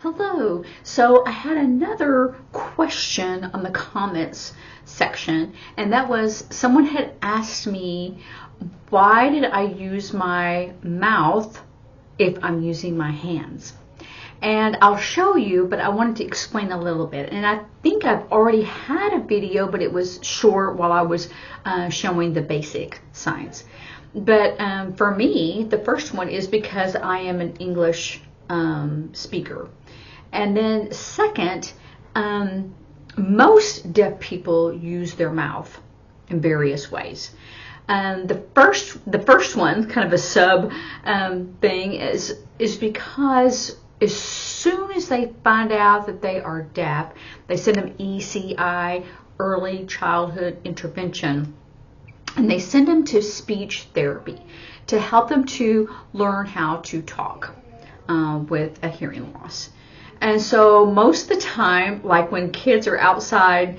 Hello. So I had another question on the comments section, and that was someone had asked me, why did I use my mouth if I'm using my hands? And I'll show you, but I wanted to explain a little bit. And I think I've already had a video, but it was short while I was showing the basic signs. But for me, the first one is because I am an English speaker. And then second, most deaf people use their mouth in various ways. The first one, kind of a sub thing, is because as soon as they find out that they are deaf, they send them ECI, early childhood intervention, and they send them to speech therapy to help them to learn how to talk with a hearing loss. And so most of the time, like when kids are outside,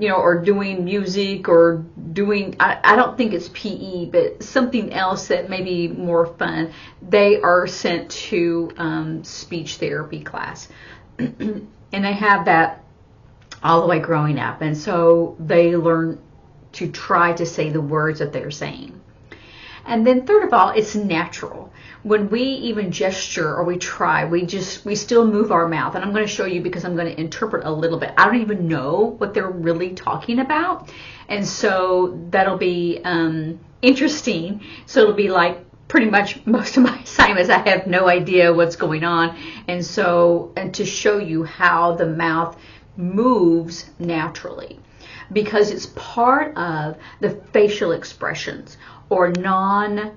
or doing music or doing, I don't think it's PE, but something else that may be more fun, they are sent to speech therapy class. And they have that all the way growing up. And so they learn to try to say the words that they're saying. And then third of all, it's natural. When we even gesture or we try, we still move our mouth. And I'm going to show you because I'm going to interpret a little bit. I don't even know what they're really talking about. And so that'll be interesting. So it'll be like pretty much most of my assignments, I have no idea what's going on. And to show you how the mouth moves naturally, because it's part of the facial expressions or non-manual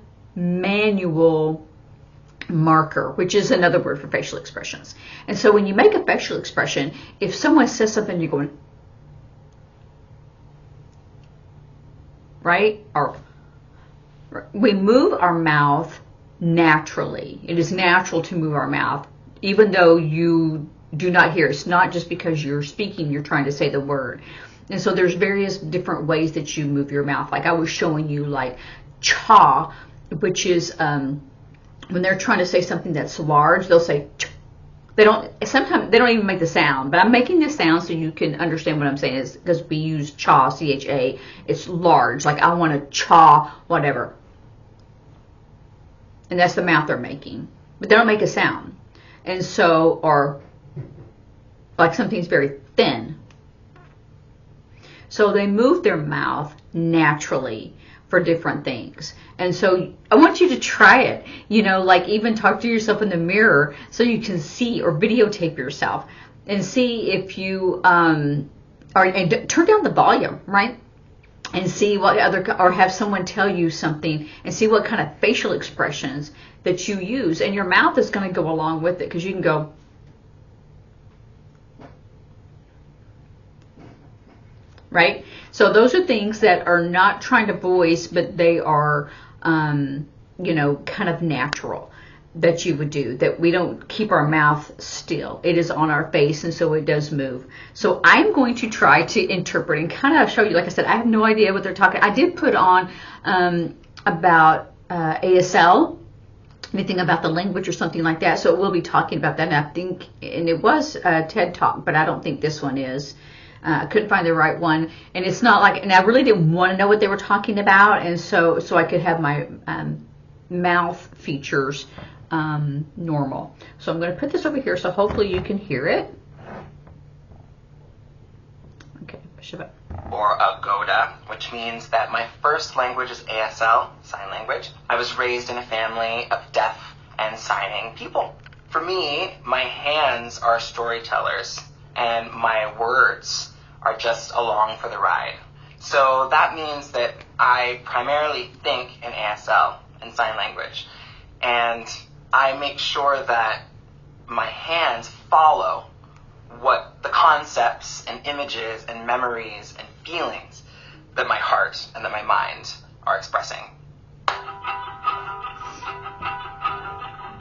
marker, which is another word for facial expressions. And so when you make a facial expression, if someone says something, you're going, right? Or we move our mouth naturally. It is natural to move our mouth, even though you do not hear. It's not just because you're speaking, you're trying to say the word. And so there's various different ways that you move your mouth. Like I was showing you, like cha, which is when they're trying to say something that's large, they'll say ch. Sometimes they don't even make the sound, but I'm making this sound so you can understand what I'm saying, is because we use cha, C-H-A, it's large, like I want to cha whatever. And that's the mouth they're making, but they don't make a sound. And so, or like something's very thin. So they move their mouth naturally for different things. And so I want you to try it, like even talk to yourself in the mirror so you can see, or videotape yourself and see if you, and turn down the volume, right? And see what or have someone tell you something and see what kind of facial expressions that you use. And your mouth is going to go along with it, because you can go, right? So those are things that are not trying to voice, but they are, kind of natural that you would do, that we don't keep our mouth still. It is on our face, and so it does move. So I'm going to try to interpret and kind of show you. Like I said, I have no idea what they're talking. I did put on about ASL, anything about the language or something like that. So it will be talking about that. And I think, and it was a TED Talk, but I don't think this one is. I couldn't find the right one, and it's not like, and I really didn't want to know what they were talking about, and so I could have my mouth features normal. So I'm going to put this over here, so hopefully you can hear it. Okay, push it up. Or Agoda, which means that my first language is ASL, sign language. I was raised in a family of deaf and signing people. For me, my hands are storytellers, and my words are just along for the ride. So that means that I primarily think in ASL, in sign language, and I make sure that my hands follow what the concepts and images and memories and feelings that my heart and that my mind are expressing.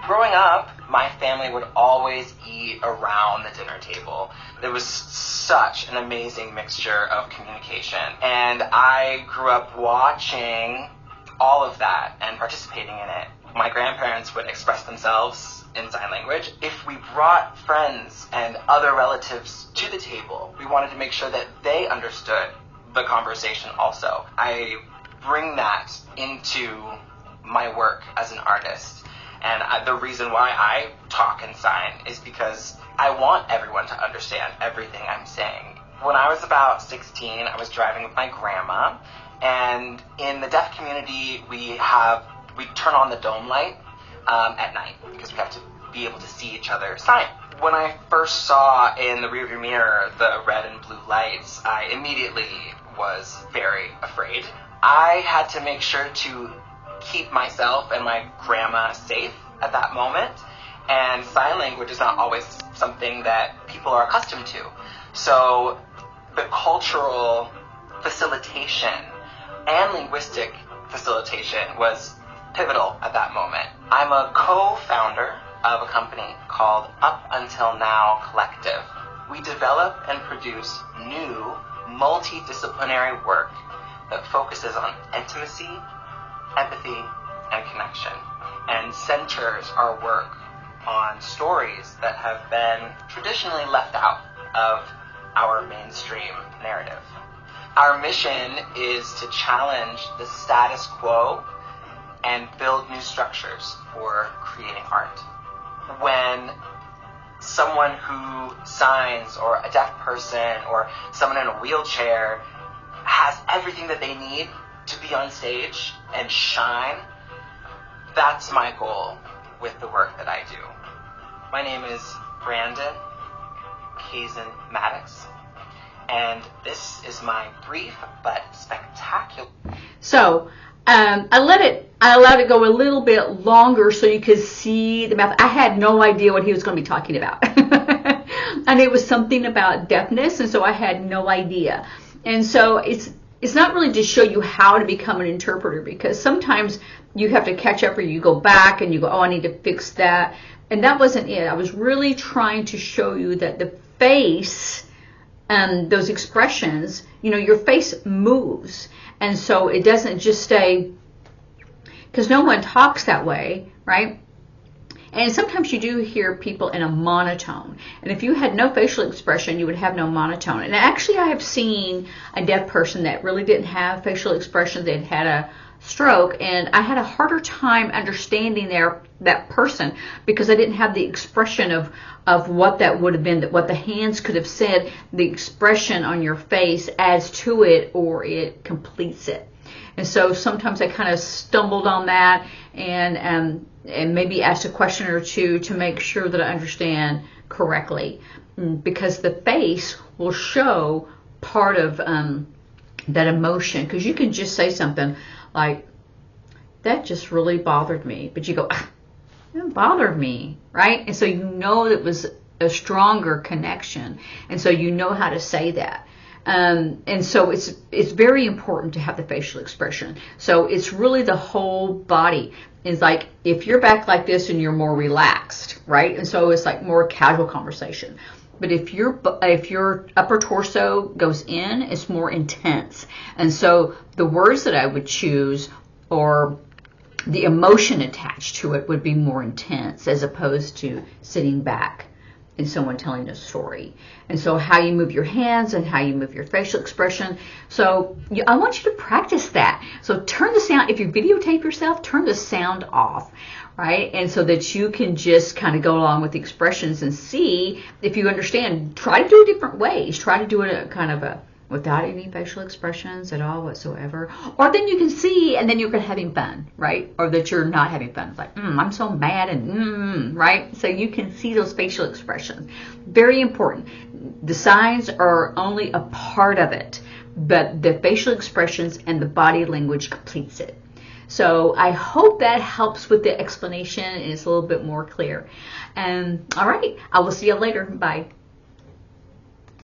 Growing up, my family would always eat around the dinner table. There was such an amazing mixture of communication, and I grew up watching all of that and participating in it. My grandparents would express themselves in sign language. If we brought friends and other relatives to the table, we wanted to make sure that they understood the conversation also. I bring that into my work as an artist. And the reason why I talk and sign is because I want everyone to understand everything I'm saying. When I was about 16, I was driving with my grandma, and in the deaf community, we turn on the dome light at night because we have to be able to see each other sign. When I first saw in the rearview mirror the red and blue lights, I immediately was very afraid. I had to make sure to keep myself and my grandma safe at that moment, and sign language is not always something that people are accustomed to. So the cultural facilitation and linguistic facilitation was pivotal at that moment. I'm a co-founder of a company called Up Until Now Collective. We develop and produce new multidisciplinary work that focuses on intimacy, empathy, and connection, and centers our work on stories that have been traditionally left out of our mainstream narrative. Our mission is to challenge the status quo and build new structures for creating art. When someone who signs, or a deaf person, or someone in a wheelchair has everything that they need to be on stage and shine, that's my goal with the work that I do. My name is Brandon Kazan Maddox, and this is my brief but spectacular. So I allowed it to go a little bit longer so you could see the mouth. I had no idea what he was going to be talking about. And it was something about deafness, and so I had no idea. And so it's not really to show you how to become an interpreter, because sometimes you have to catch up, or you go back and you go, oh, I need to fix that. And that wasn't it. I was really trying to show you that the face, those expressions, your face moves. And so it doesn't just stay, because no one talks that way, right? And sometimes you do hear people in a monotone. And if you had no facial expression, you would have no monotone. And actually, I have seen a deaf person that really didn't have facial expression. They'd had a stroke, and I had a harder time understanding that person, because I didn't have the expression of what that would have been, what the hands could have said. The expression on your face adds to it, or it completes it. And so sometimes I kind of stumbled on that, and maybe asked a question or two to make sure that I understand correctly, because the face will show part of that emotion. Because you can just say something like, that just really bothered me, but you go, it bothered me, right? And so you know it was a stronger connection, and so you know how to say that. And so it's very important to have the facial expression. So it's really the whole body. It's like if you're back like this and you're more relaxed, right? And so it's like more casual conversation. But if your upper torso goes in, it's more intense. And so the words that I would choose, or the emotion attached to it, would be more intense, as opposed to sitting back and someone telling a story. And so how you move your hands and how you move your facial expression. So I want you to practice that. So turn the sound, if you videotape yourself, turn the sound off, right? And so that you can just kind of go along with the expressions and see if you understand. Try to do it different ways. Try to do it without any facial expressions at all whatsoever. Or then you can see, and then you're having fun, right? Or that you're not having fun. It's like, I'm so mad, and right? So you can see those facial expressions. Very important. The signs are only a part of it, but the facial expressions and the body language completes it. So I hope that helps with the explanation and it's a little bit more clear. All right, I will see you later. Bye.